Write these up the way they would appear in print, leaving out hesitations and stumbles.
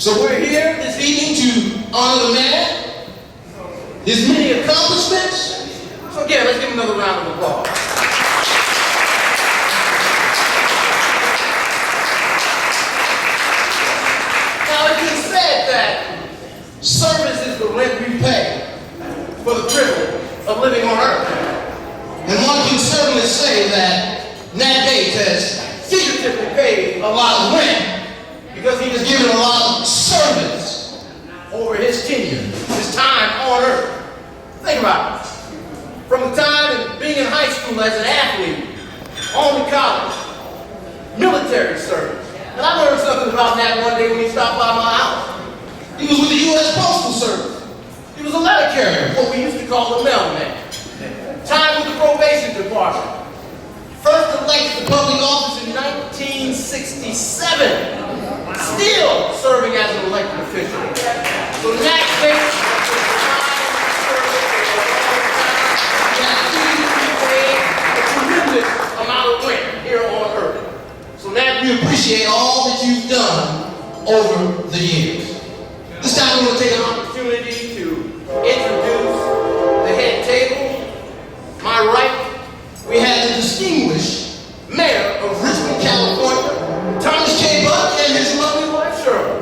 So we're here this evening to honor the man, his many accomplishments. So again, let's give him another round of applause. Now it's been said that service is the rent we pay for the privilege of living on earth. And one can certainly say that Nat Bates has figuratively paid a lot of rent because he has given a lot of service over his tenure, his time on earth. Think about it. From the time of being in high school as an athlete, on to college, military service. And I learned something about Nat one day when he stopped by my house. He was with the U.S. Postal Service. He was a letter carrier, what we used to call the mailman. Time with the probation department. First elected to public office in 1967. Still serving as an elected official. So Nat Bates a tremendous amount of rent here on earth. So Nat, we appreciate all that you've done over the years. This time we're going to take an opportunity to introduce the head table. My right, we have the distinguished mayor of Richmond, California, Thomas K. Buck, and his lovely wife, Shirley.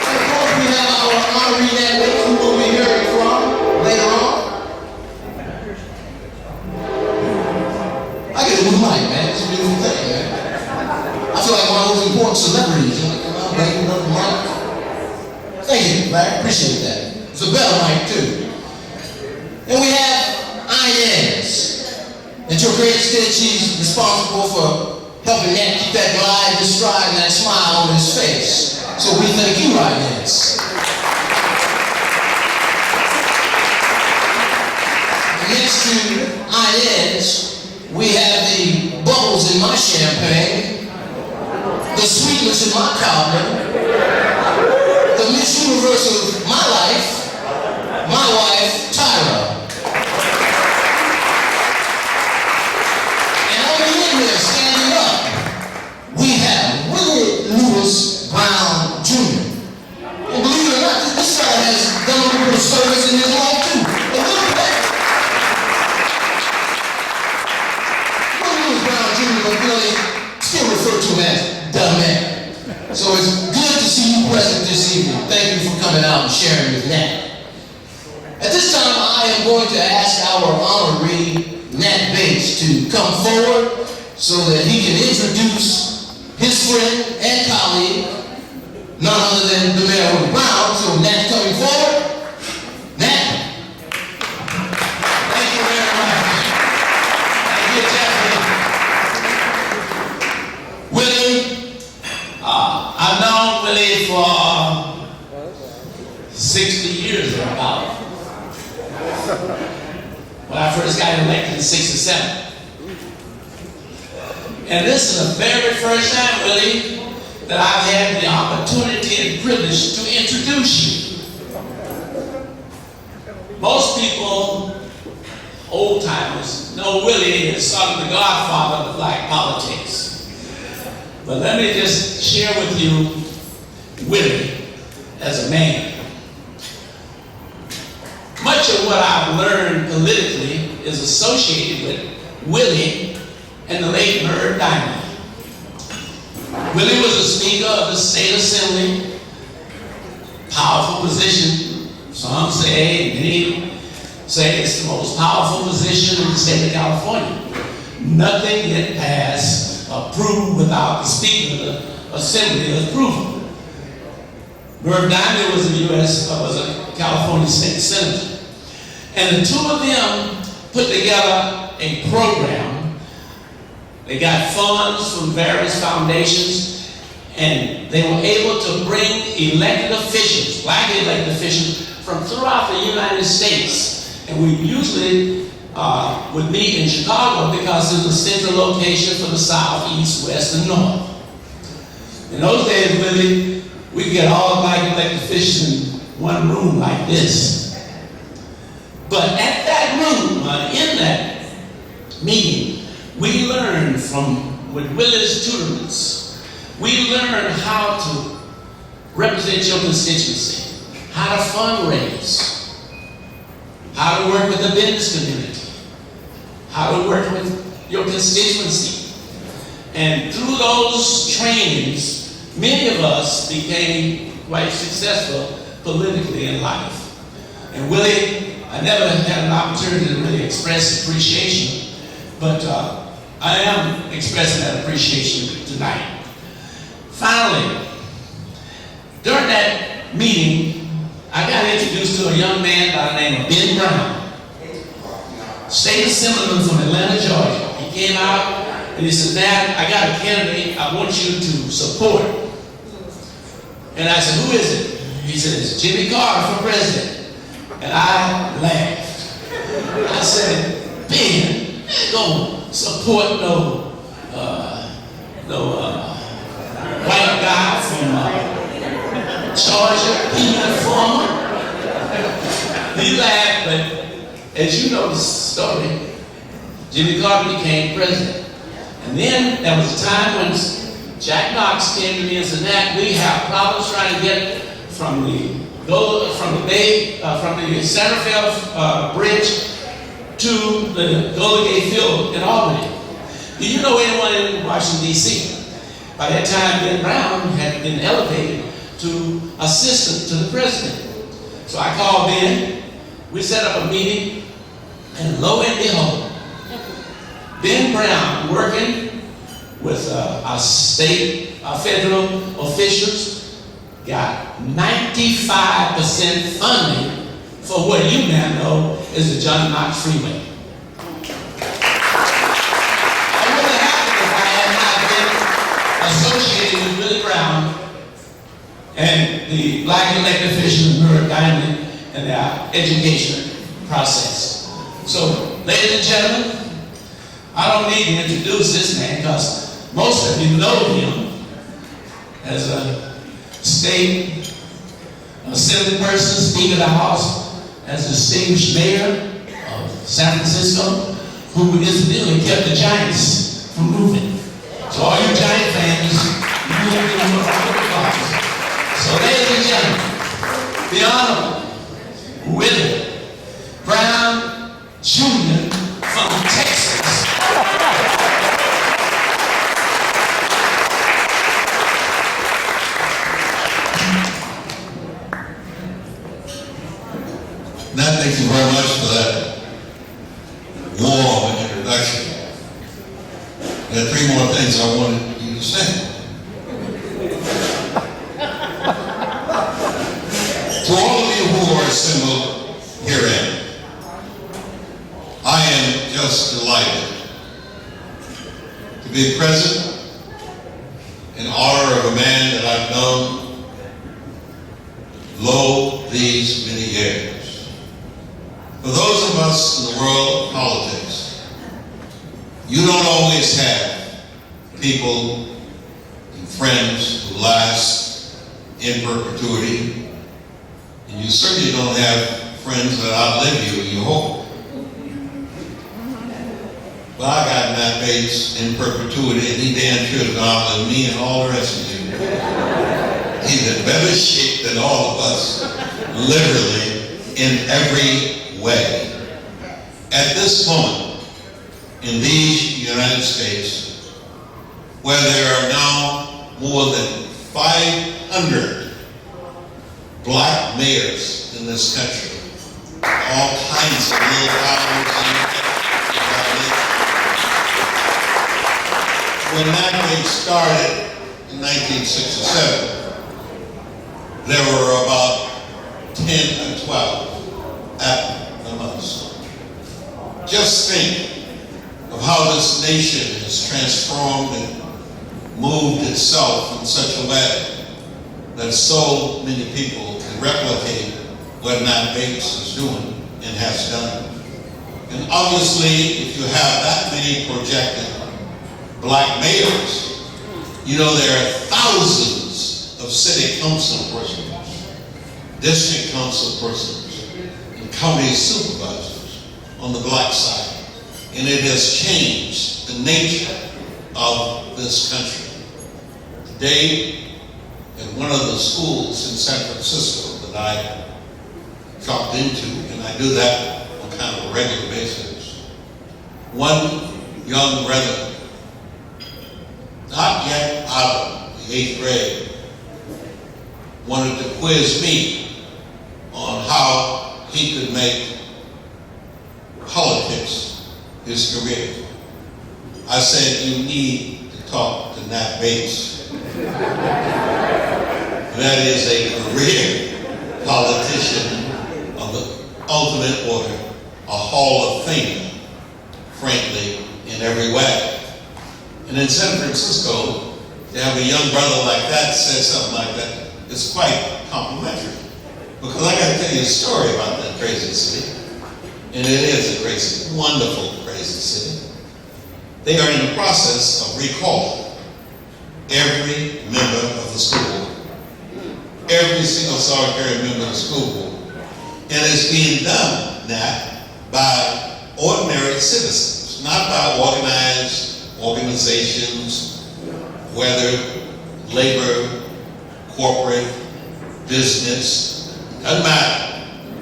And of course, we have our honoree Nat Bates, who we'll be hearing from later on. I get a new mic, man. It's a beautiful thing, man. I feel like one of those important celebrities. You know, come out, bring another mic. Thank you, man. Appreciate that. It's a better mic, too. And we have Inez. And to a great extent, she's responsible for helping Nat keep that glide, that stride, and that smile on his face. So we thank you, Inez. Next to Inez, we have the bubbles in my champagne, the sweetness in my cobbler, the Miss Universe of my life, my wife, Tyra. And over in there, standing up, we have Willie Lewis Brown Jr. And believe it or not, this guy has done a little bit of service in his life too. A little bit. Willie Lewis Brown Jr., but really still referred to as the man. So it's good to see you present this evening. Thank you for coming out and sharing with Nat. At this time, I am going to ask our honoree, Nat Bates, to come forward so that he can introduce his friend and colleague, none other than the Mayor of Brown. So Nat's coming forward. Nat. Thank you very much. Thank you, Jeffrey. Willie. I've known Willie for 60 years or about. When I first got elected in '67. And this is the very first time, Willie, that I've had the opportunity and privilege to introduce you. Most people, old timers, know Willie as sort of the godfather of black politics. But let me just share with you Willie as a man. Much of what I've learned politically is associated with Willie and the late Merv Diamond. Willie was the Speaker of the State Assembly, powerful position. Some say, many say it's the most powerful position in the state of California. Nothing get passed, approved without the Speaker of the Assembly approval. Merv Diamond was a California State Senator. And the two of them put together a program. They got funds from various foundations, and they were able to bring elected officials, black elected officials, from throughout the United States. And we usually would meet in Chicago because it was a central location for the South, East, West, and North. In those days, Willie, we could get all the black elected officials in one room like this. But at that room, in that meeting, we learned from with Willie's tutorments, we learn how to represent your constituency, how to fundraise, how to work with the business community, how to work with your constituency. And through those trainings, many of us became quite successful politically in life. And Willie, I never had an opportunity to really express appreciation, but I am expressing that appreciation tonight. Finally, during that meeting, I got introduced to a young man by the name of Ben Brown, state assemblyman from Atlanta, Georgia. He came out and he said, "Nat, I got a candidate I want you to support." And I said, "Who is it?" He said, "It's Jimmy Carter for president." And I laughed. I said, "Ben, I ain't gonna support no white guy from Georgia, even former." He laughed, but as you know the story, Jimmy Carter became president. And then there was a time when Jack Knox came to me and said, "Nat, we have problems trying to get from the Santa Fe Bridge to the Golden Gate Field in Albany. Do you know anyone in Washington, D.C.?" By that time, Ben Brown had been elevated to assistant to the president. So I called Ben. We set up a meeting, and lo and behold, Ben Brown, working with our state, our federal officials, got 95% funding for what you now know is the John Knox Freeway. I wouldn't have happened if I had not been associated with Willie Brown and the black elected officials in New York Diamond and their education process. So, ladies and gentlemen, I don't need to introduce this man because most of you know him as a state assembly person, Speaker of the House, as a distinguished mayor of San Francisco, who incidentally kept the Giants from moving. So all you Giant fans, you will give him a round of applause. So ladies and gentlemen, the Honorable Willie Brown Jr. from Texas. Nat, thank you very much for that warm introduction. There are three more things I wanted you to say. To all of you who are assembled herein, I am just delighted to be present in honor of a man that I've known these many years. For those of us in the world of politics, you don't always have people and friends who last in perpetuity, and you certainly don't have friends that outlive you, you hope. But I got Nat Bates in perpetuity, and he damn sure is gonna outlive me and all the rest of you. He's in better shape than all of us, literally, in every way. At this moment, in these United States, where there are now more than 500 black mayors in this country, all kinds of little towns. When Nat Bates started in 1967, there were about 10 or 12 at the most. Just think of how this nation has transformed and moved itself in such a way that so many people can replicate what Nat Bates is doing and has done. And obviously, if you have that many projected black mayors, you know there are thousands of city council persons, district council persons, and county supervisors on the black side. And it has changed the nature of this country. Today, in one of the schools in San Francisco that I dropped into, and I do that on kind of a regular basis, one young brother, not yet out of the 8th grade, wanted to quiz me on how he could make politics his career. I said, you need to talk to Nat Bates. That is a career politician of the ultimate order, a Hall of Famer, frankly, in every way. And in San Francisco, to have a young brother like that say something like that, it's quite complimentary. Because I got to tell you a story about that crazy city. And it is a crazy, wonderful, crazy city. They are in the process of recalling every member of the school board. Every single solitary member of the school board. And it's being done now by ordinary citizens, not by organized organizations, whether labor, corporate, business, doesn't matter.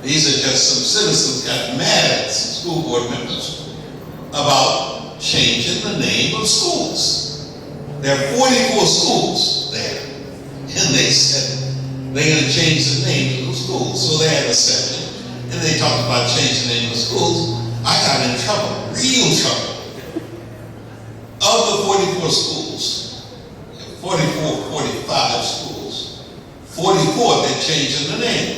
These are just some citizens got mad at some school board members about changing the name of schools. There are 44 schools there, and they said they're going to change the name of the schools. So they had a session, and they talked about changing the name of schools. I got in trouble, real trouble. Of the 44 schools, 44, 45 schools, 44 they changed the name.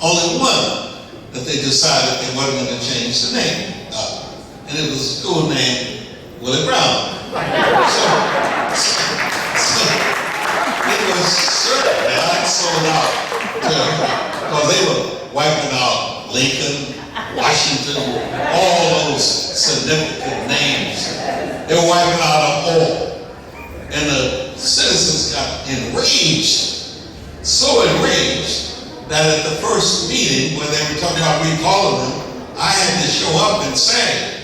Only one that they decided they weren't going to change the name of. And it was a school named Willie Brown. So it was certain that I sold out because they were wiping out Lincoln, Washington, all those significant names. They were wiping out them all. And the citizens got enraged, so enraged, that at the first meeting when they were talking about recalling them, I had to show up and say,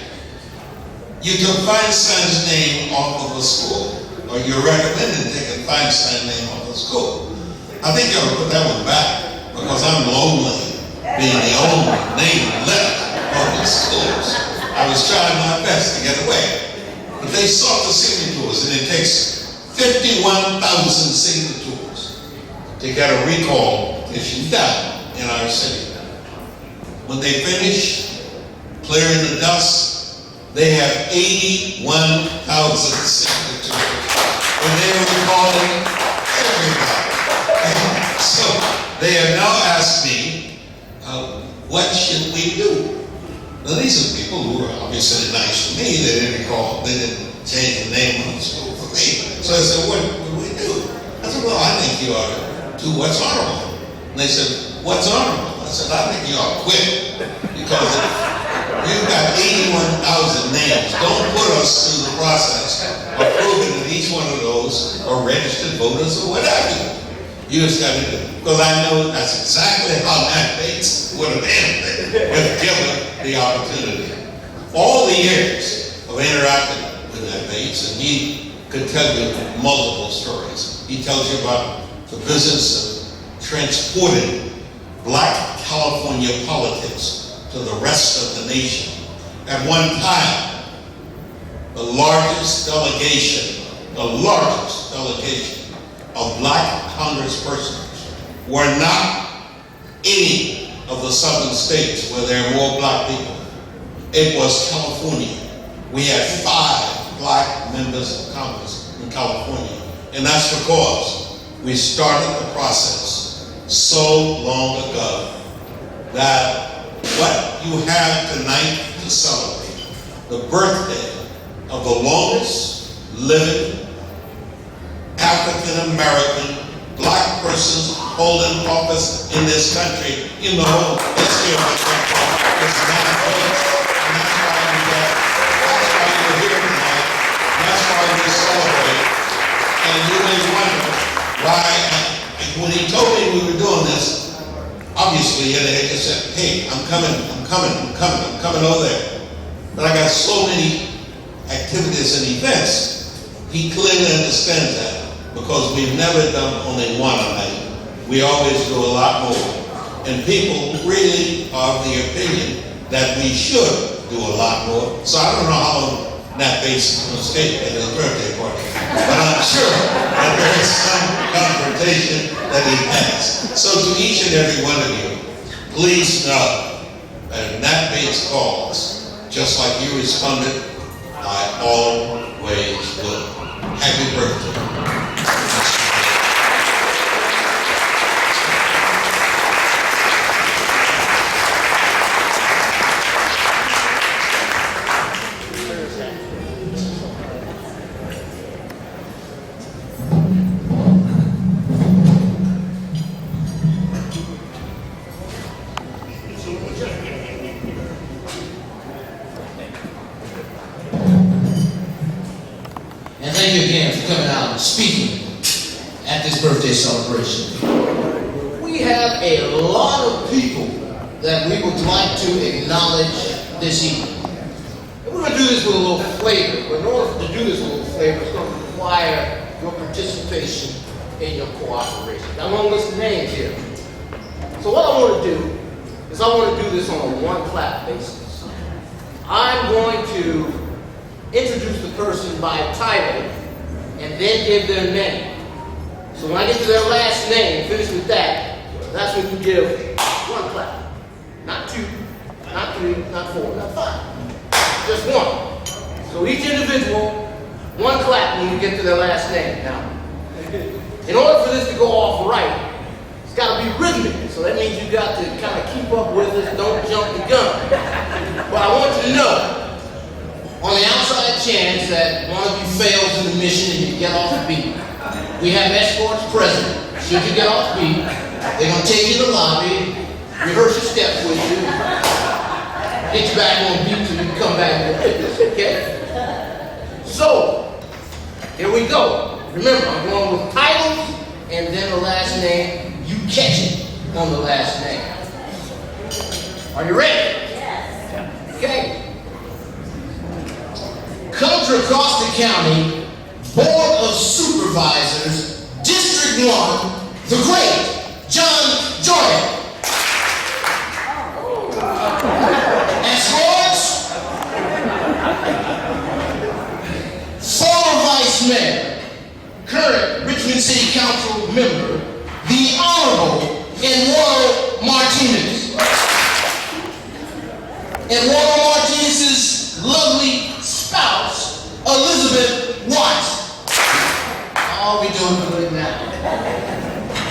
you took Feinstein's name off of the school, or you're recommending taking Feinstein's name off of the school. I think you ought to put that one back, because I'm lonely being the only name left of the schools. I was trying my best to get away. But they sought the signatures, and it takes 51,000 signatures to get a recall petition done in our city. When they finish clearing the dust, they have 81,000 signatures. And they are recalling everybody. So they have now asked me, what should we do? Now these are people who are obviously nice to me. They didn't change the name of the school for me. So I said, what do we do? I said, well, I think you ought to do what's honorable. And they said, what's honorable? I said, I think you ought to quit. Because you've got 81,000 names. Don't put us through the process of proving that each one of those are registered voters or whatever. You just got to do it. Because I know that's exactly how Nat Bates would have been if given the opportunity. All the years of interacting with Nat Bates, and he could tell you multiple stories. He tells you about the business of transporting Black California politics to the rest of the nation. At one time, the largest delegation of Black congresspersons were not any of the southern states where there are more Black people. It was California. We had 5 Black members of Congress in California. And that's because we started the process so long ago that what you have tonight to celebrate, the birthday of the longest living African American Black persons holding office in this country in the whole history of the country, is Nat Bates. And that's why you're here tonight. That's why we celebrate. And you may wonder why, when he told me we were doing this, obviously he said, hey, I'm coming over there. But I got so many activities and events He clearly understands that because we've never done only one a night. We always do a lot more. And people really are of the opinion that we should do a lot more. So I don't know how long Nat Bates is going to stay at his birthday party. But I'm sure that there is some confrontation that he has. So to each and every one of you, please know that if Nat Bates calls, just like you responded, I always will. Happy birthday. And thank you again for coming out and speaking at this birthday celebration. We have a lot of people that we would like to acknowledge this evening. And we're going to do this with a little flavor. But in order to do this with a little flavor, it's going to require your participation and your cooperation. Now, I'm going to list names here. So what I want to do is I want to do this on a one-clap basis. I'm going to introduce the person by title and then give their name. So when I get to their last name, finish with that, that's when you give one clap. Not two, not three, not four, not five. Just one. So each individual, one clap when we get to their last name. Now, in order for this to go off right, it's got to be rhythmic. So that means you got to kind of keep up with us, don't jump the gun. But I want you to know, on the outside chance that one of you fails in the mission and you get off beat, we have escorts present. Should you get off beat, they're going to take you to the lobby, rehearse your steps with you, get you back on beat so you can come back and hit this, okay? So, here we go. Remember, I'm going with titles and then the last name. You catch it on the last name. Are you ready? Yes. Okay. Contra Costa County Board of Supervisors, District 1, the great John Jordan. Escorts, former Vice Mayor, current Richmond City Council member, the Honorable Eduardo Martinez. Eduardo Martinez's lovely spouse, Elizabeth Watts. All we doing good now.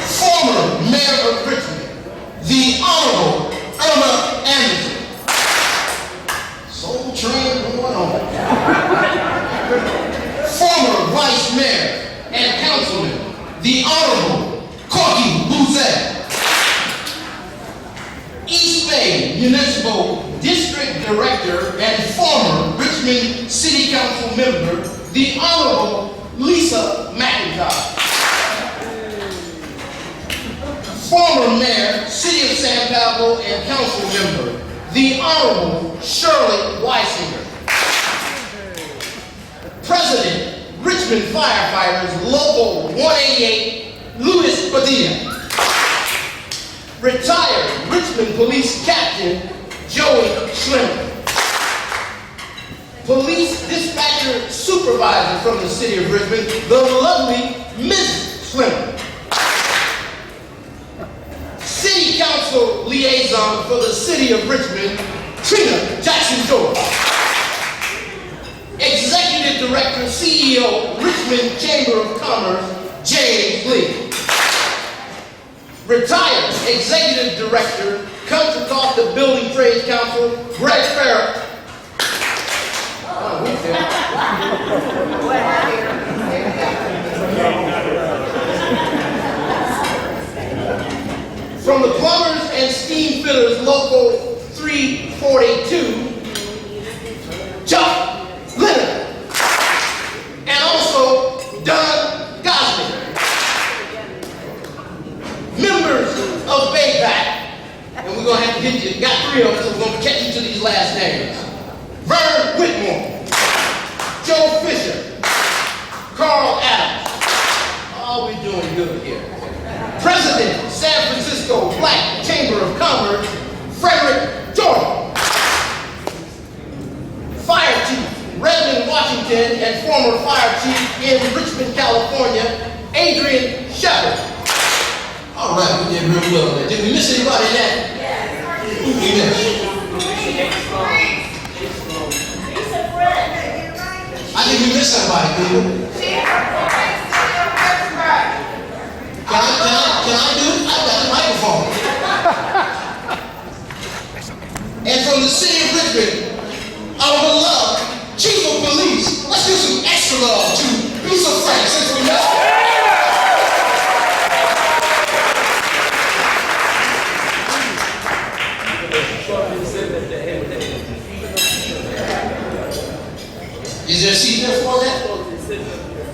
Former Mayor of Richmond, the Honorable Irma Anderson. Soul Train going on. Former Vice Mayor and Councilman, the Honorable Corky Bouzet. East Bay Municipal District Director and former Richmond City Council member, the Honorable Lisa McIntyre. Former Mayor, City of San Pablo and Council member, the Honorable Shirley Weisinger. President, Richmond Firefighters, Local 188, Louis Padilla. Retired Richmond Police Captain, Joey Schlemmer. Police Dispatcher Supervisor from the City of Richmond, the lovely Ms. Schlemmer. City Council Liaison for the City of Richmond, Trina Jackson-George. Executive Director, CEO, Richmond Chamber of Commerce, James Lee. Retired Executive Director, Contra Costa Building Trades Council, Greg Farrell. From the Plumbers and Steam Fitters Local 342, Chuck Leonard. And also Don Gosney. Members of Bayback, and we're going to have to get you, got three of them, so we're going to catch you to these last names. Vern Whitmore, Joe Fisher, Frederick Jordan. Fire Chief, Redmond, Washington, and former fire chief in Richmond, California, Adrian Shepard. All right, we did real well there. Did we miss anybody in that? Yes. Who did we miss? I think we missed somebody, people. Can I do it? I've got the microphone. And from the city of Richmond, our beloved Chief of Police. Let's do some extra love to Lisa Frank since we know. Is there a seat there for that?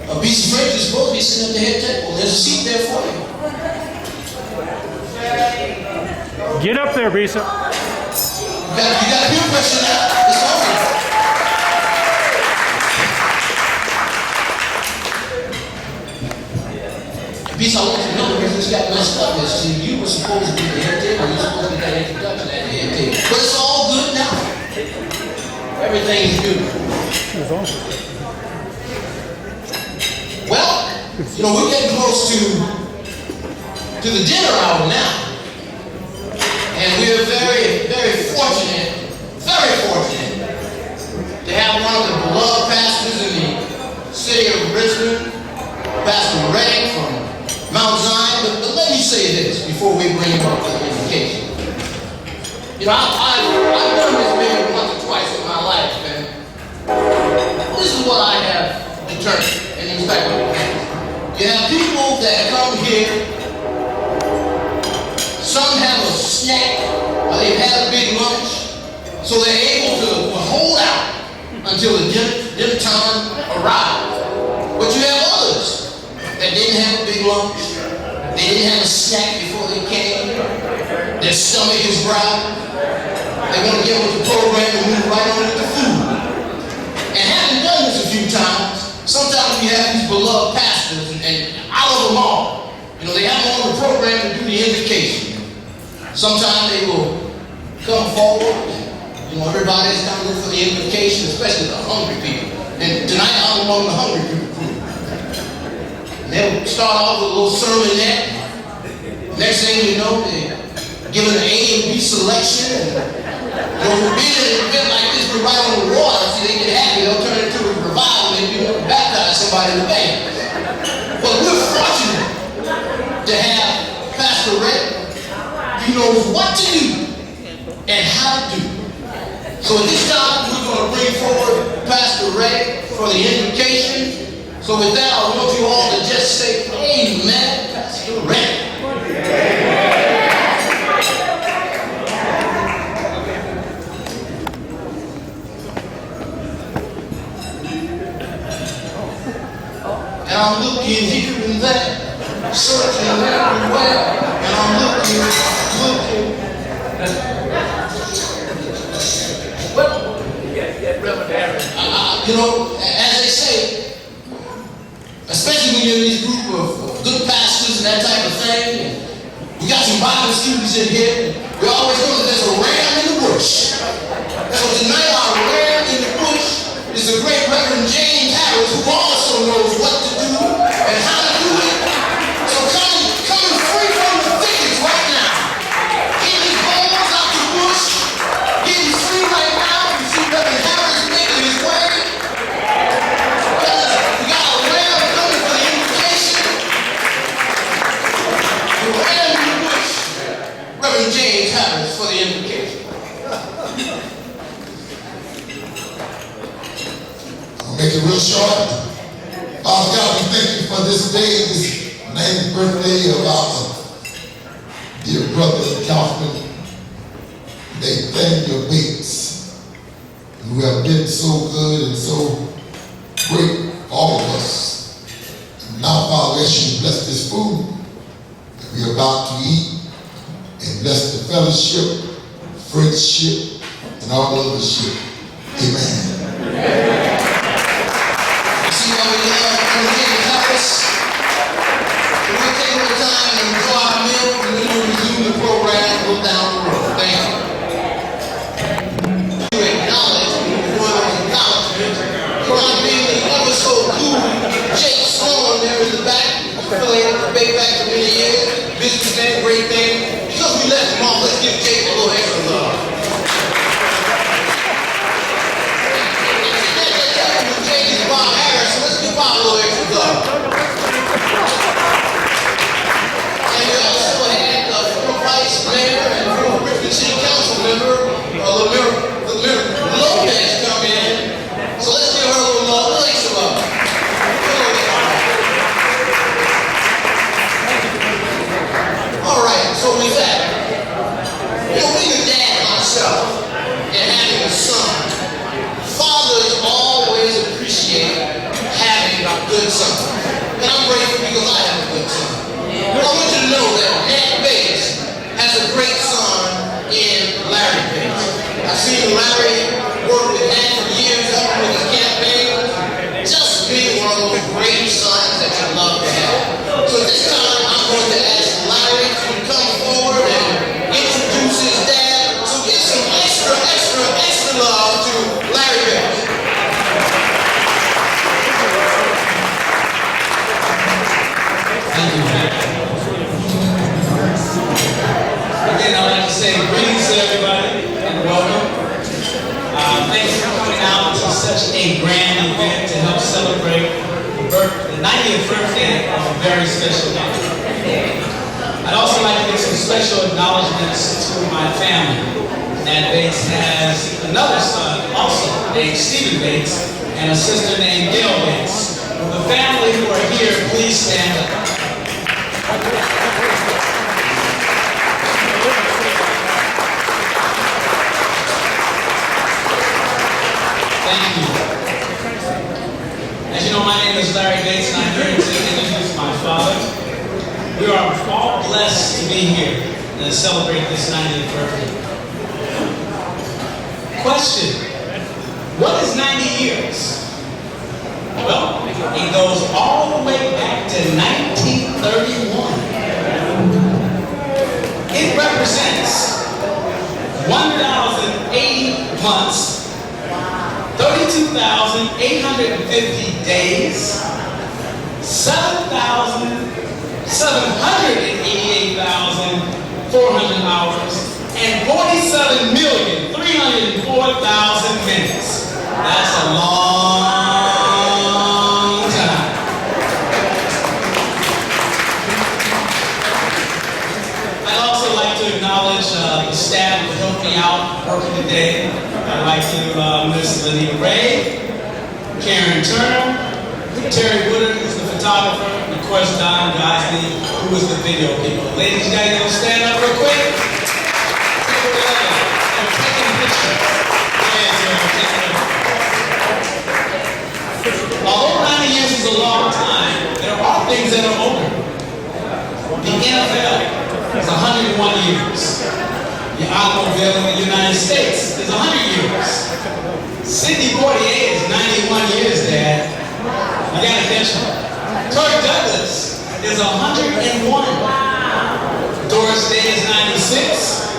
A BC Frank is supposed to be sitting at the head table. There's a seat there for you. Get up there, Bisa. You got a peer pressure now. It's over. Bisa, I want you to know the reason this got messed up is see, you were supposed to be the head table. You were supposed to get that introduction at the head table. But it's all good now. Everything's good. Well, you know, we're getting close to the dinner hour now. And we're very, very fortunate to have one of the beloved pastors in the city of Richmond, Pastor Ray from Mount Zion. But let me say this before we bring him up for the invocation. You know, I've done this maybe once or twice in my life, and this is what I have determined and expected. You have people that come here, some have a snack, or they've had a big lunch, so they're able to hold out until the dinner time arrives. But you have others that didn't have a big lunch, they didn't have a snack before they came, their stomach is growling, they want to get with the program and move right on with the food. And having done this a few times, sometimes we have these beloved pastors, and I love them all. You know, they have them on the program to do the invocation. Sometimes they will come forward. You know, everybody's coming in for the invocation, especially the hungry people. And tonight I'm among the hungry people group. And they'll start off with a little sermonette. Next thing you know, they're given an A and B selection. And, you know, for being at an event like this, we're right on the water. See, they get happy. They'll turn it into a revival and you want to baptize somebody in the bank. But we're fortunate to have Pastor Ray. He knows what to do and how to do it. So at this time, we're going to bring forward Pastor Ray for the invocation. So with that, I want you all to just say, Amen, Pastor Ray. And I'm looking here and there, searching everywhere, and I'm looking. Well, you know, as they say, especially when you're in this group of good pastors and that type of thing, and we got some Bible students in here, we always know that there's a ram in the bush. So tonight our ram in the bush is the great Reverend James Harris, who also knows what to do and how to do it. So coming free from the thickets right now, getting his balls out the bush, getting free right now. You see Reverend Harris making his way. We got a ram coming for the invitation. The ram in the bush, Reverend James Harris for the invitation. Make it real short. Father God, we thank you for this day, this 90th birthday of our dear brother and councilman, Nat Bates, who have been so good and so great for all of us. And now, Father, as you bless this food that we are about to eat, and bless the fellowship, friendship, and all other shit. Amen. See how we love Reverend James Harris. We'll take a little time and enjoy our meal, and then we'll resume the program and go down the road. Thank you. city council member, Lopez, come in. So let's give her a little love. Let's give her love. All right, so with that, being a dad myself and having a son, fathers always appreciate having a good son. And I'm grateful because I have a good son. But I want you to know that Nat Bates has a great son in Larry Bates. I've seen Larry work with Nat for years, helping with his campaign. Just being one of those great sons that you love to have. So this time I'm going to ask Larry to come forward and introduce his dad. So give some extra love to Larry Bates. Thank you, man. Again, I'd like to say greetings to everybody and welcome. Thanks for coming out to such a grand event to help celebrate the 90th birthday of a very special man. I'd also like to give some special acknowledgments to my family. Nat Bates has another son, also named Stephen Bates, and a sister named Gail Bates. The family who are here, please stand up. Thank you. As you know, my name is Larry Bates, and I'm here to introduce my father. We are all blessed to be here and to celebrate this 90th birthday. Question: what is 90 years? Well, it goes all the way back to 1931. It represents 1,080 months, 32,850 days, 788,400 hours, and 47,304,000 minutes. That's a long time. I'd also like to acknowledge the staff who helped me out working today. I'd like to Miss Lenita Ray, Karen Turner, Terry Woodard, who's the photographer, and of course Don Gosney, who was the video people. Ladies, you guys gonna stand up real quick? They're taking pictures. Although 90 years is a long time, there are things that are older. The NFL is 101 years. The automobile in the United States is 100 years. Sidney Poitier is 91 years, Dad. You gotta catch him. Kirk Douglas is 101. Doris Day is 96.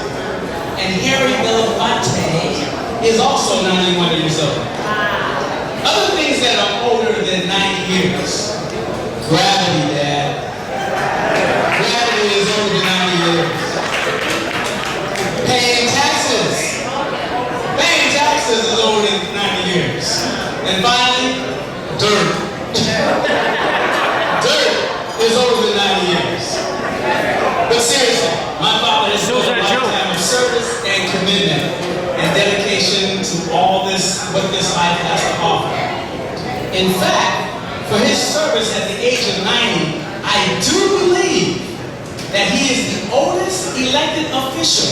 And Harry Belafonte is also 91 years old. Other things that are older than 90 years. Gravity, Dad. Gravity is older than 90 years. Paying taxes. Paying taxes is older than 90 years. And finally, dirt. Dirt is older than 90 years. But seriously, my father has built a lifetime of service and commitment and dedication to all this, what this life has to offer. In fact, for his service at the age of 90, I do believe that he is the oldest elected official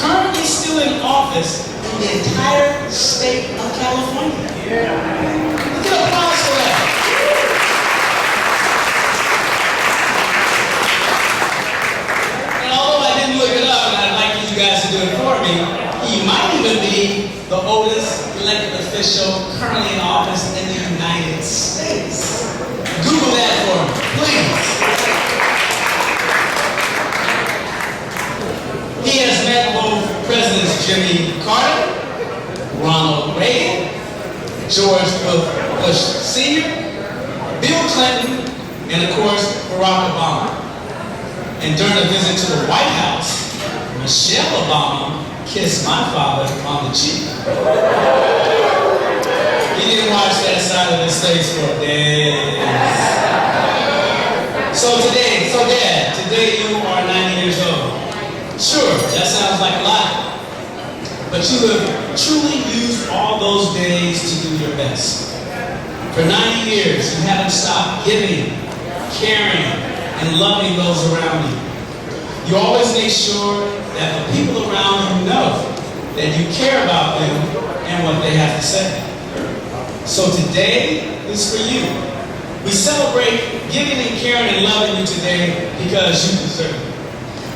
currently still in office in the entire state of California. Get applause for that. And although I didn't look it up, and I'd like you guys to do it for me, he might even be the oldest elected official currently in office in the United States. Google that for me, please. He has met both Presidents Jimmy Carter, Ronald Reagan, George Bush Sr., Bill Clinton, and of course, Barack Obama. And during a visit to the White House, Michelle Obama kissed my father on the cheek. He didn't watch that side of his face for days. So Dad, today you are 90 years old. Sure, that sounds like a lot. but you have truly used all those days to do your best. For 90 years, you haven't stopped giving, caring, and loving those around you. You always make sure that the people around you know that you care about them and what they have to say. So today is for you. We celebrate giving and caring and loving you today because you deserve it.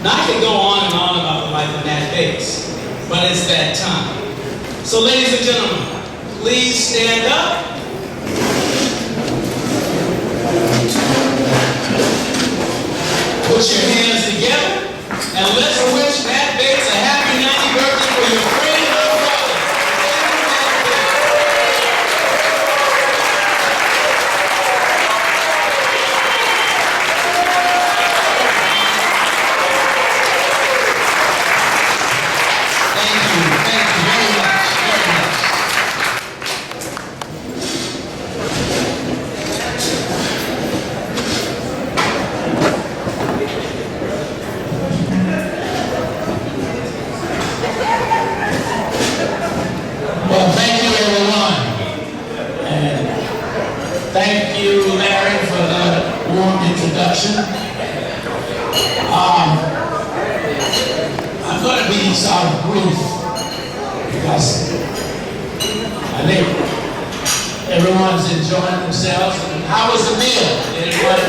Now I could go on and on about the life of Nat Bates, but it's that time. So ladies and gentlemen, please stand up. Put your hands together and let's wish Nat Bates a happy 90th birthday for your friend and brother. Thank you very much, very much. Well, thank you, everyone. And thank you, Larry, for the warm introduction. I'm going to be sort of brief because I think everyone's enjoying themselves. How was the meal? Anyone?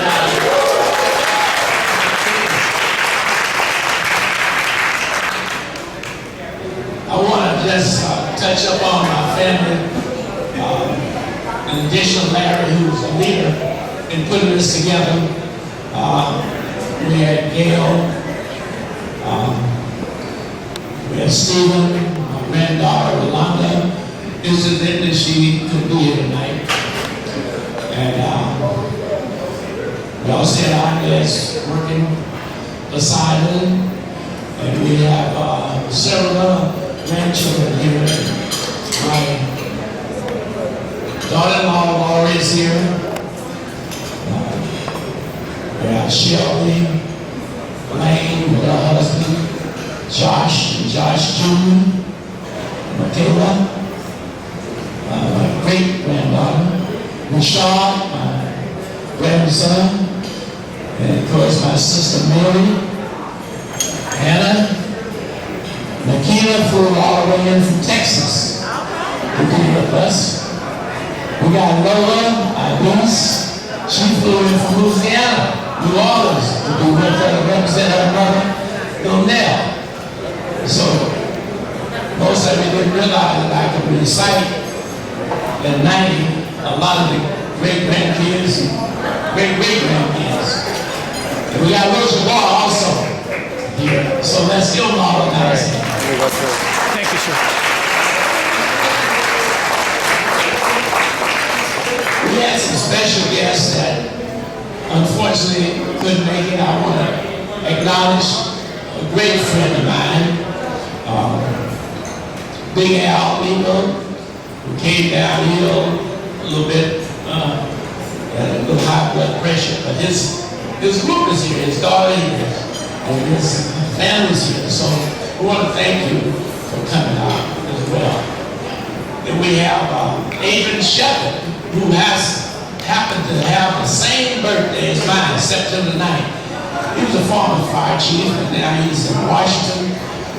I want to just touch up on my family. In addition to Larry, who's a leader in putting this together, we had Gail, we had Stephen, my granddaughter, Rolanda. Incidentally, she could be here tonight. And we also had Agnes working beside her. And we have several grandchildren here. My daughter-in-law Laurie is here. We have Shelby, Lane with her husband, Josh and Josh Jr., Michaela, my great-granddaughter, Rashad, my grandson, and of course my sister Mary, Hannah, Nikita flew all the way in from Texas to be with us. We got Lola, our niece. She flew in from Louisiana, New Orleans, to be with her to represent her mother, Donnell. So, most of you didn't realize that I could recite at 90 a lot of the great-grandkids and great-great-grandkids. And we got Rosa Ball also here. So let's give them all a nice hand. Thank you, sir. We had some special guests that unfortunately couldn't make it. I want to acknowledge a great friend of mine, Big Al Eagle, who came down here a little bit, had a little high blood pressure, but his group is here, his daughter here, and his family's here. So we want to thank you for coming out as well. Then we have Adrian Shepherd, who happened to have the same birthday as mine, September 9th. He was a former fire chief, but now he's in Washington.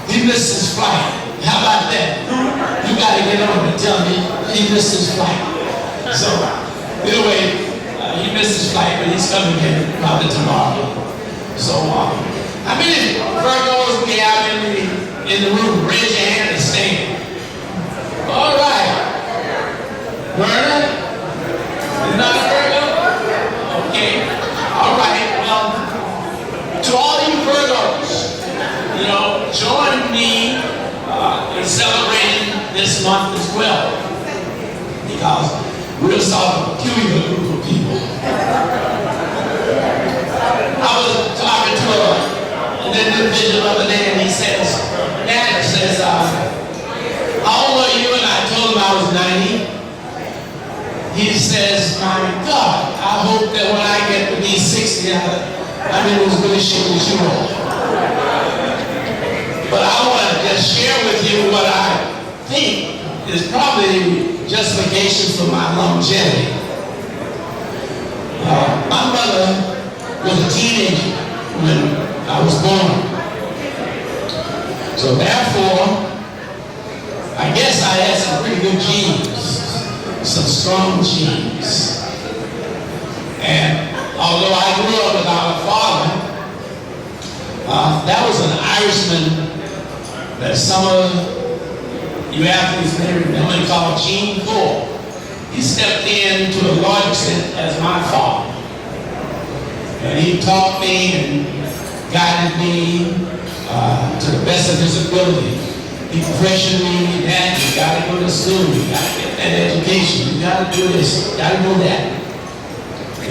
He missed his flight. How about that? You got to get on and tell me he missed his flight. So, anyway, he missed his flight, but he's coming in probably tomorrow. So, how many Virgos we have in the room? Raise your hand and stand. All right. Werner? You're not a Virgo? Okay. All right. Well, to all you Virgos, join me in celebrating this month as well, because we're sort of a peculiar group of people. I was talking to an individual the other day, and he says, Dad says, how old are you? And I told him I was 90. He says, my God, I hope that when I get to be 60, I'm in as good a shape as you are. But I want to just share with you what I think is probably justification for my longevity. My mother was a teenager when I was born. So therefore, I guess I had some pretty good genes, some strong genes. And although I grew up without a father, that was an Irishman that some of you athletes may remember called Gene Poole. He stepped in to a large extent as my father. And he taught me and guided me to the best of his ability. He pressured me, Dad, you gotta go to school, you gotta get that education, you gotta do this, you gotta do that.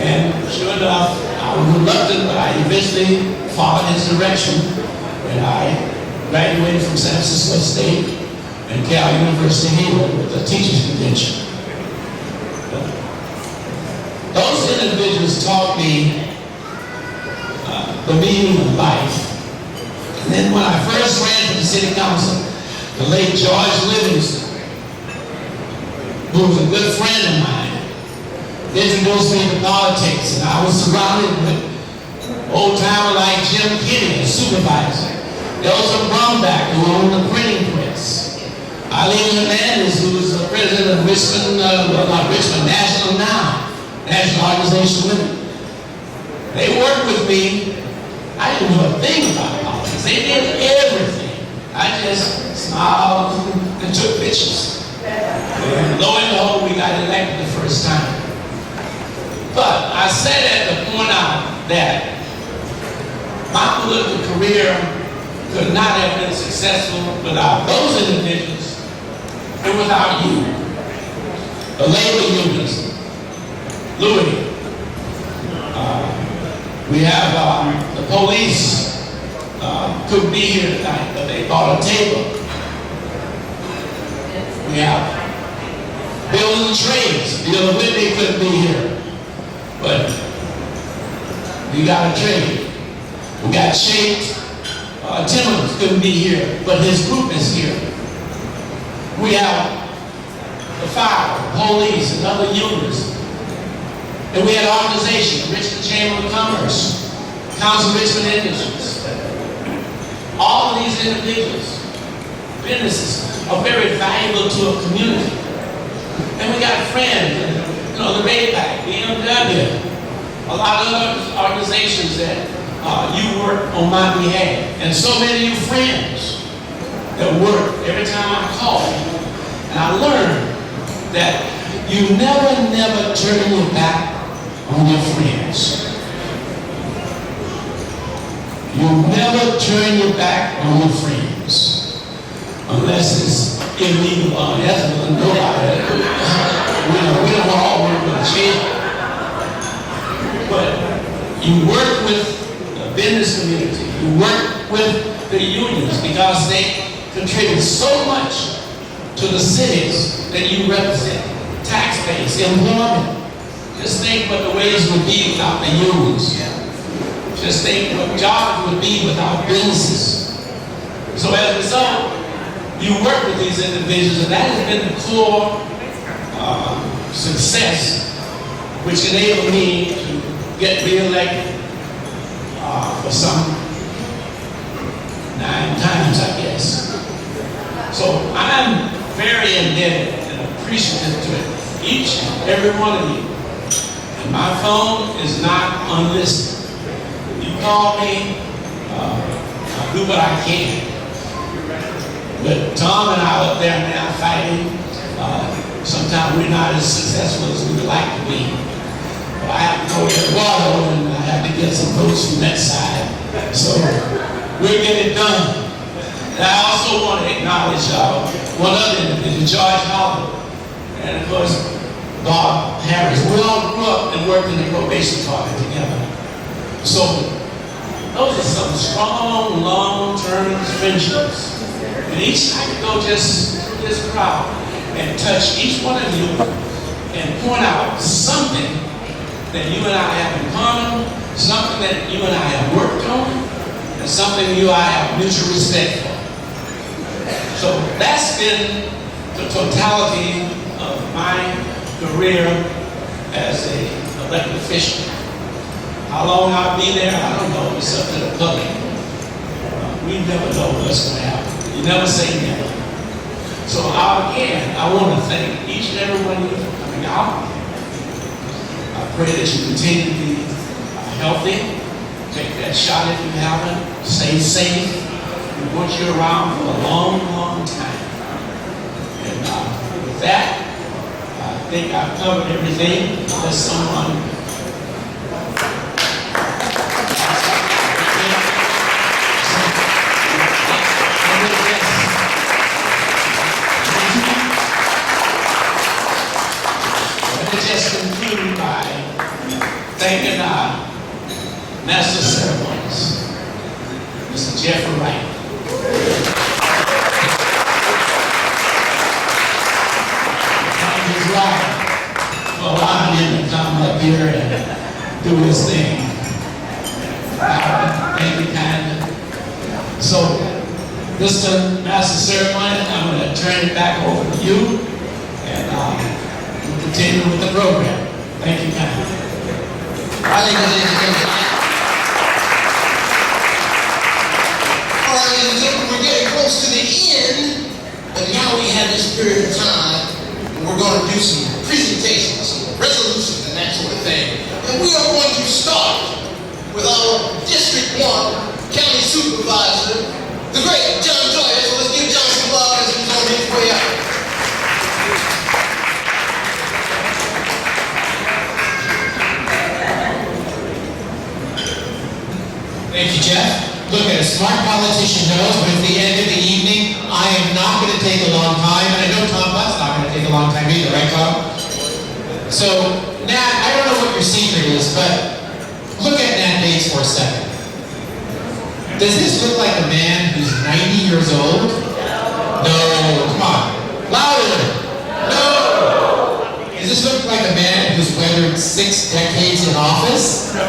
And sure enough, I was reluctant, but I eventually followed his direction. And I graduated from San Francisco State and Cal University Hayward with a teacher's credential. Those individuals taught me the meaning of life. And then when I first ran for the city council, the late George Livingston, who was a good friend of mine, introduced me to politics, and I was surrounded with old-timers like Jim Kinney, a supervisor, Elsa Bromback, who owned the printing press, Eileen Hernandez, who was the president of Richmond, National Now, National Organization of Women. They worked with me. I didn't know a thing about politics. They did everything. I just smiled and took pictures. And lo and behold, we got elected the first time. But I said that to point out that my political career could not have been successful without those individuals and without you. The labor unions, Louis, we have the police couldn't be here tonight, but they bought a table. We have building trades. Bill Whitney couldn't be here, but we got a trade. We got Shaped. Timmons couldn't be here, but his group is here. We have the fire, the police, and other unions. And we had organizations, Richmond Chamber of Commerce, Council of Richmond Industries. All of these individuals, businesses, are very valuable to a community. And we got friends, the Rayback, BMW, a lot of other organizations that you work on my behalf. And so many of you friends that work every time I call. And I learned that you never turn your back on your friends. You never turn your back on your friends unless it's illegal or unethical. Nobody, we don't all work with a chair. But you work with the business community. You work with the unions because they contribute so much to the cities that you represent. Tax base, employment. Just think what the ways would be without the unions. Just think what jobs would be without businesses. So as a result, you work with these individuals, and that has been the core success which enabled me to get reelected for some 9 times, I guess. So I'm very indebted and appreciative to each and every one of you. And my phone is not unlisted. You call me, I'll do what I can. But Tom and I are up there now fighting. Sometimes we're not as successful as we would like to be. But I have to go get water and I have to get some votes from that side. So we'll get it done. And I also want to acknowledge one other individual, George Howard, and of course Bob Harris. We all grew up and worked in the probation department together. So those are some strong, long-term friendships. And each time you go just this crowd and touch each one of you and point out something that you and I have in common, something that you and I have worked on, and something you and I have mutual respect for. So that's been the totality of my career as a elected official. How long I'll be there, I don't know. It's up to the public. We never know what's going to happen. You never say never. So again, I want to thank each and every one of you for coming out. I pray that you continue to be healthy. Take that shot if you haven't. Stay safe. We want you around for a long, long time. And with that, I think I've covered everything. Unless someone just conclude by thanking our Master of Ceremonies, Mr. Jeffrey Wright. Thank his wife for allowing him to come up here and do his thing. Thank you kindly. So, Mr. Master of Ceremony, I'm going to turn it back over to you, and continue with the program. Thank you, kindly. All right, ladies and gentlemen, we're getting close to the end, but now we have this period of time, and we're going to do some presentations, some resolutions, and that sort of thing. And we are going to start with our District 1 County Supervisor, the great John Joyce. So let's give John some love as he's on his way out. Thank you, Jeff. Look, a smart politician knows, but at the end of the evening, I am not going to take a long time, and I know Tom Butt's not going to take a long time either, right, Tom? So, Nat, I don't know what your secret is, but look at Nat Bates for a second. Does this look like a man who's 90 years old? No, come on. Louder! No! Does this look like a man who's weathered 6 decades in office? No!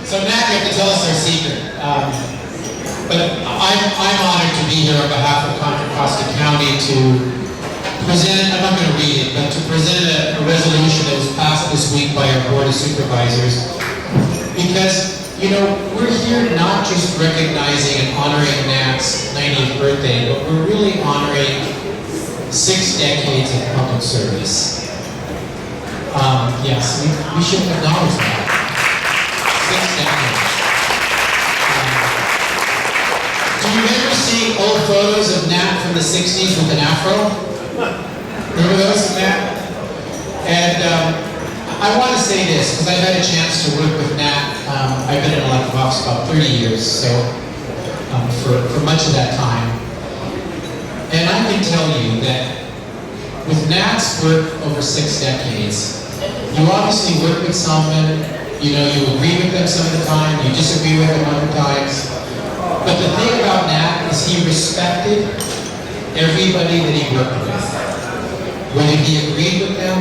So Nat, you have to tell us our secret. But I'm honored to be here on behalf of Contra Costa County to present, I'm not going to read it, but to present a resolution that was passed this week by our Board of Supervisors. Because, you know, we're here not just recognizing and honoring Nat's 90th birthday, but we're really honoring 6 decades of public service. Yes, we should acknowledge that. 6 decades. Do you remember seeing old photos of Nat from the 60s with an afro? Remember those, Nat? And I want to say this, because I've had a chance to work with Nat. I've been in elected office about 30 years, so for much of that time. And I can tell you that with Nat's work over 6 decades, you obviously work with someone. You know, you agree with them some of the time, you disagree with them other times. But the thing about Nat is he respected everybody that he worked with, whether he agreed with them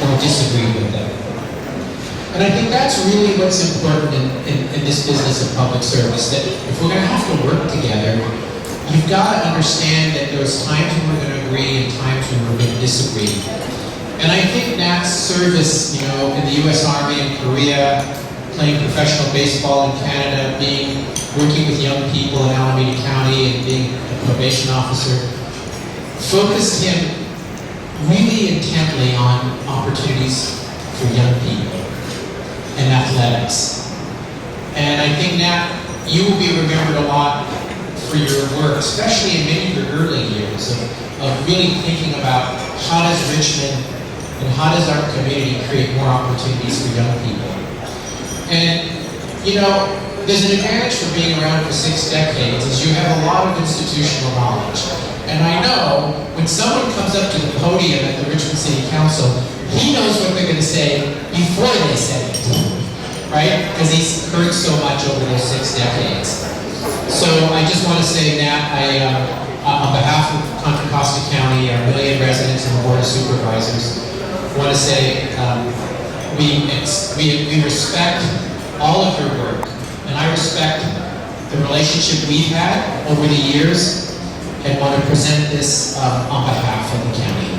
or disagreed with them. And I think that's really what's important in this business of public service, that if we're going to have to work together, you've got to understand that there's times when we're going to agree and times when we're going to disagree. And I think Nat's service, you know, in the U.S. Army and Korea, playing professional baseball in Canada, working with young people in Alameda County and being a probation officer, focused him really intently on opportunities for young people and athletics. And I think, Nat, you will be remembered a lot for your work, especially in many of your early years, of really thinking about how does Richmond and how does our community create more opportunities for young people. And, you know, there's an advantage for being around for 6 decades is you have a lot of institutional knowledge. And I know when someone comes up to the podium at the Richmond City Council, he knows what they're going to say before they say it, right? Because he's heard so much over those 6 decades. So I just want to say, Nat, on behalf of Contra Costa County, our million residents and the Board of Supervisors, I want to say we respect all of your work, and I respect the relationship we've had over the years, and want to present this on behalf of the county.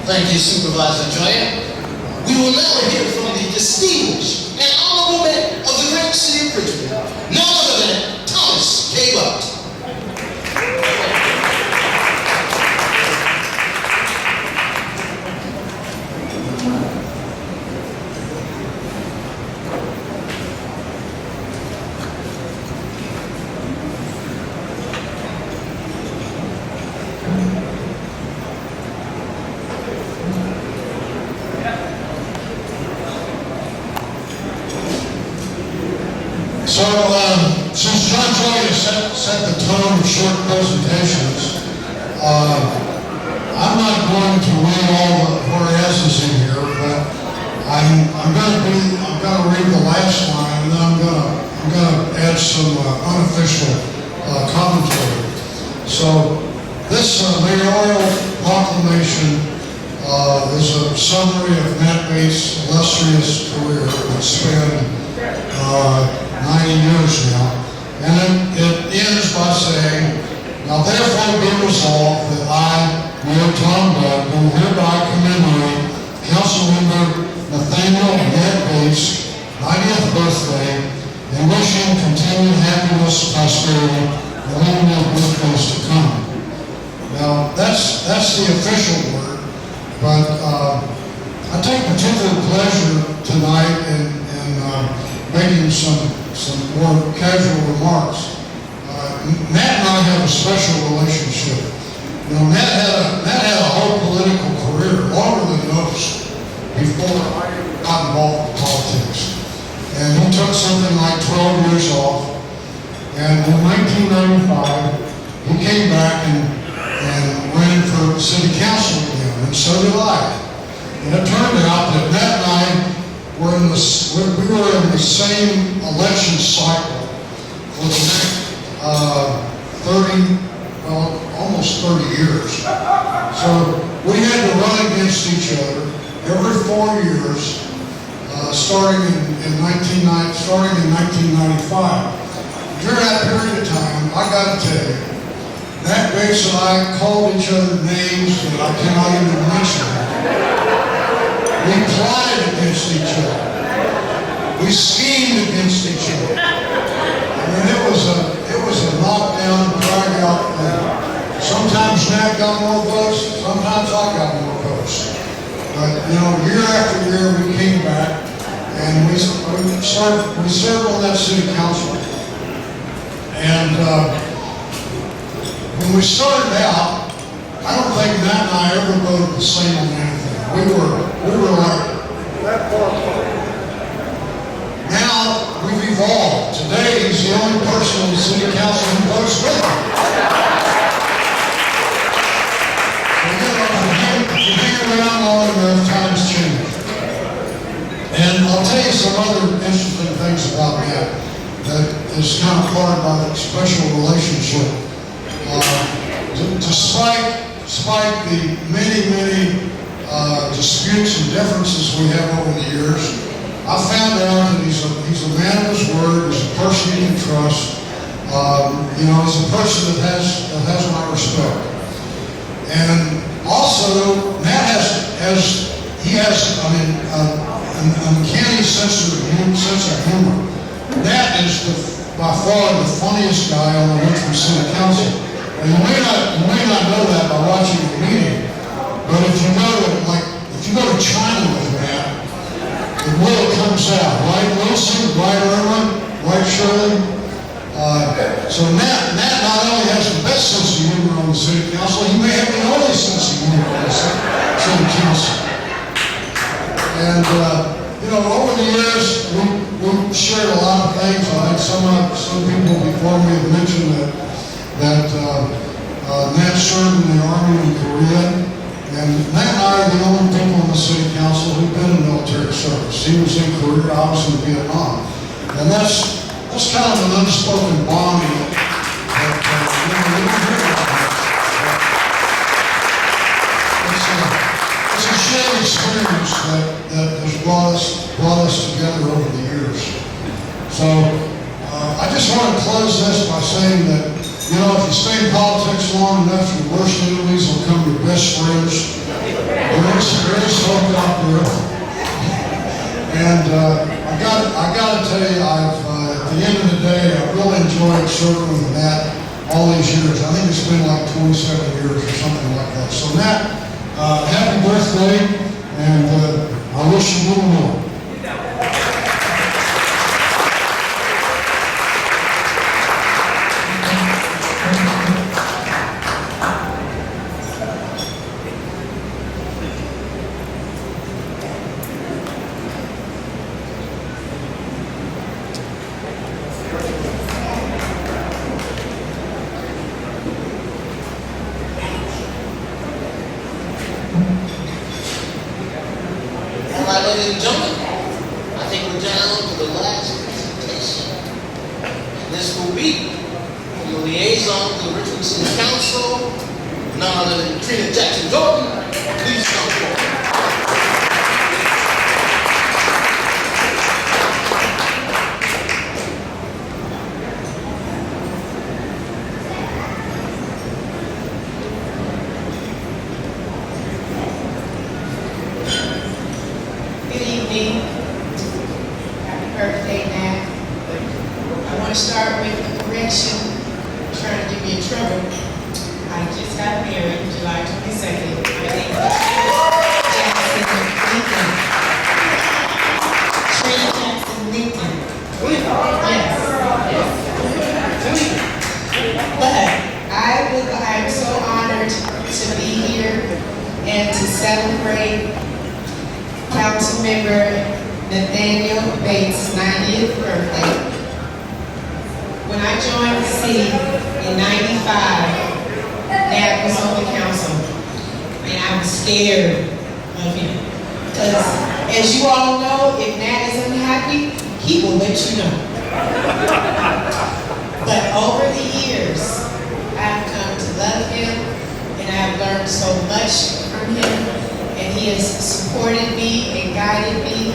Thank you, Supervisor Joya. We will now hear from the distinguished and honorable man of the great city of Richmond, none other than Thomas K. Butt. So, since John Joya set the tone of short presentations, I'm not going to read all the whereases in here, but I'm going to read the last line, and then I'm going to add some unofficial commentary. So, this mayoral proclamation is a summary of Nat Bates' illustrious career, which spanned 90 years now, and it ends by saying, now therefore be resolved that I, Mayor Tom Butt, do hereby commemorate Councilmember Nathaniel Nat Bates' 90th birthday, and wish him continued happiness, prosperity, and many more birthdays to come. Now, that's the official word, but I take particular pleasure tonight in making some more casual remarks. Nat and I have a special relationship. You know, Nat had a whole political career, longer than most, before I got involved in politics. And he took something like 12 years off, and in 1995, he came back and ran for city council again, and so did I. And it turned out that Nat and I we were in the same election cycle for the next almost 30 years. So we had to run against each other every 4 years, starting in 1995. During that period of time, I got to tell you, Nat Bates and I called each other names that I cannot even mention. We plotted against each other. We schemed against each other. I mean, it was a knockdown, drag out thing. Sometimes Nat got more votes, sometimes I got more votes. But you know, year after year we came back and we served on that city council. And when we started out, I don't think Nat and I ever voted the same on anything. We were like that far apart. Now we've evolved. Today he's the only person in the city council who votes with him. So, you know, if you hang around long enough, times change. And I'll tell you some other interesting things about that is kind of part of our special relationship. Despite the many disputes and differences we have over the years, I found out that he's a man of his word. He's a person you can trust. You know, he's a person that has my respect. And also, Nat has an uncanny sense of humor. Nat is by far the funniest guy on the Richmond City Council. And you may not know that by watching the meeting. But if you go to China with Nat, it really comes out, right, Wilson, right, Irwin, right, Shirley? So Nat not only has the best sense of humor on the city council, he may have the only sense of humor on the city council. And you know, over the years, we've shared a lot of things. I think some people before me have mentioned that Nat served in the Army in Korea. And And Nat and I are the only people on the city council who've been in military service. He was in Korea, I was in Vietnam. And that's kind of an unspoken bond that you know, we don't hear about much. It's a shared experience that has brought us together over the years. So I just want to close this by saying that, you know, if you stay in politics long enough, your worst enemies will become your best friends. There is hope out there. And I got to tell you, at the end of the day, I really enjoyed serving with Nat all these years. I think it's been like 27 years or something like that. So Nat, happy birthday, and I wish you many more. All right, ladies and gentlemen, I think we're down to the last presentation. This will be from the liaison to the Richmond City Council, none other than Trina Jackson Jordan. Please come forward. Good evening. Happy birthday, Nat. I want to start with a correction. Trying to get me in trouble. I just got married July 22nd. My name is Jackson Lincoln. Trina Jackson Lincoln. Yes. But I'm so honored to be here and to celebrate Council Member Nathaniel Bates' 90th birthday. When I joined the city in 95, Nat was on the council, and I was scared of him. Because, as you all know, if Nat is unhappy, he will let you know. But over the years, I've come to love him, and I've learned so much from him. And he has supported me and guided me,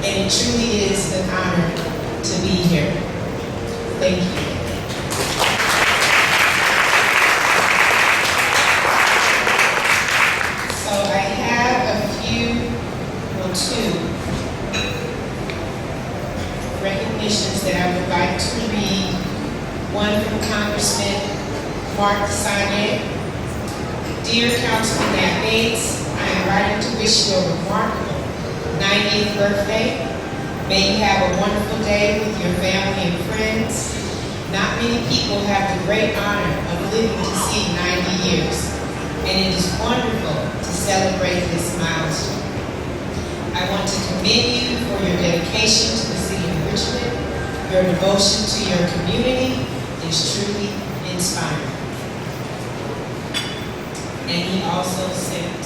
and it truly is an honor to be here. Thank you. So I have two recognitions that I would like to read. One from Congressman Mark Sine. Dear Councilman Nat Bates, I am writing to wish you a remarkable 90th birthday. May you have a wonderful day with your family and friends. Not many people have the great honor of living to see 90 years, and it is wonderful to celebrate this milestone. I want to commend you for your dedication to the city of Richmond. Your devotion to your community is truly inspiring. And he also sent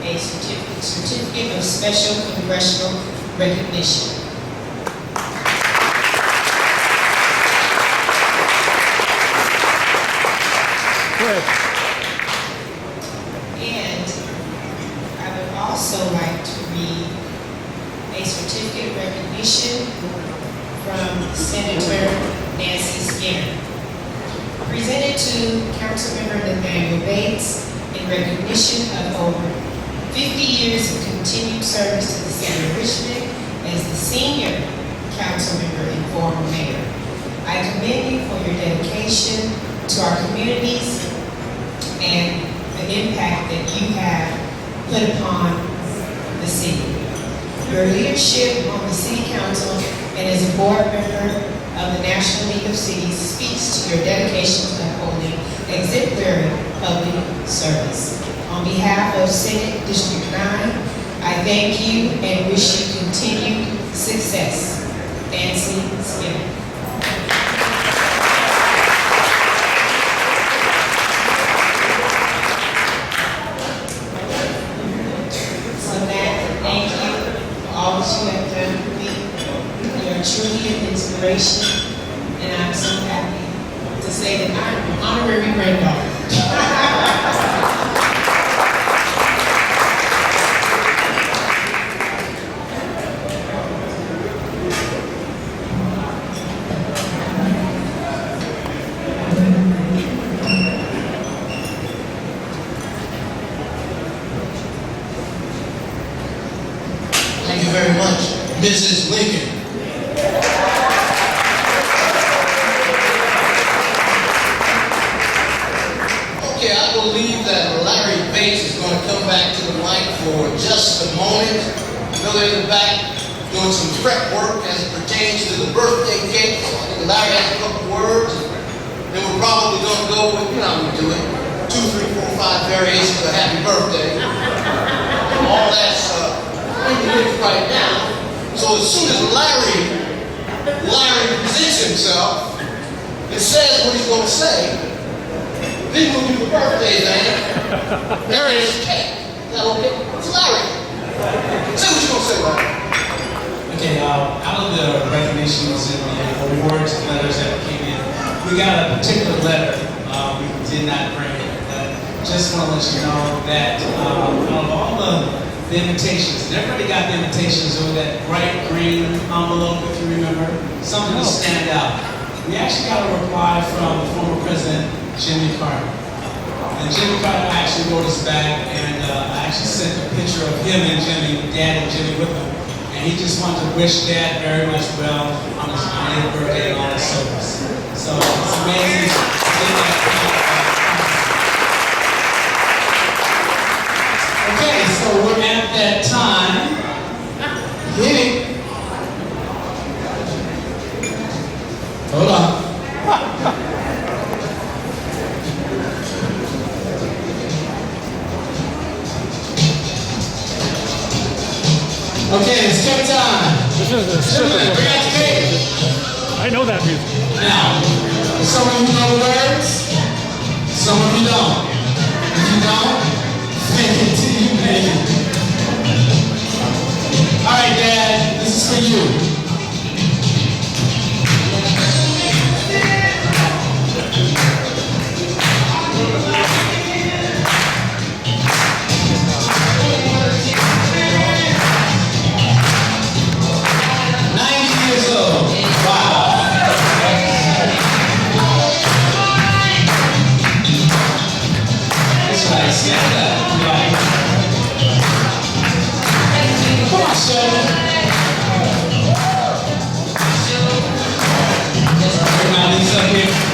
a certificate of special congressional recognition. Good. And I would also like to read a certificate of recognition from Senator Nancy Skinner. Presented to Councilmember Nathaniel Bates in recognition of over 50 years of continued service to the city of Richmond as the senior council member and former mayor. I commend you for your dedication to our communities and the impact that you have put upon the city. Your leadership on the city council and as a board member of the National League of Cities speaks to your dedication to upholding exemplary public service. On behalf of Senate District 9, I thank you and wish you continued success. Nancy Skinner. be an inspiration, and I'm so happy to say that I'm an honorary granddaughter. Thank you very much, Mrs. Lincoln. Okay, I believe that Larry Bates is going to come back to the mic for just a moment. I know they're in the back doing some prep work as it pertains to the birthday cake. So I think Larry has a couple words. Then we're probably going to go with, you know how we do it, 2, 3, 4, 5 variations of happy birthday. All that's in the mix right now. So as soon as Larry presents himself and says what he's going to say, then we'll do the birthday thing. There it is. Cake. Is that okay? It's Larry. Say what you're going to say, Larry. Okay, out of the recognitions and the awards and letters that came in, we got a particular letter we did not bring. Just want to let you know that out of all the invitations, and everybody got the invitations over that bright green envelope, if you remember, something to stand out. We actually got a reply from the former president, Jimmy Carter. And Jimmy Carter actually wrote us back, and I actually sent a picture of him and Jimmy, Dad and Jimmy with him. And he just wanted to wish Dad very much well on his 90th birthday and all his service. So it's amazing to get that. Okay, so we're at that time. Hit it. Hold on. Okay, it's go time. This is a Bring out the cake. I know that music. Now, some of you know the words, some of you don't. If you don't, fake it till you make it. All right, Dad, this is for you. Come on, Sheldon. Bring my knees up here.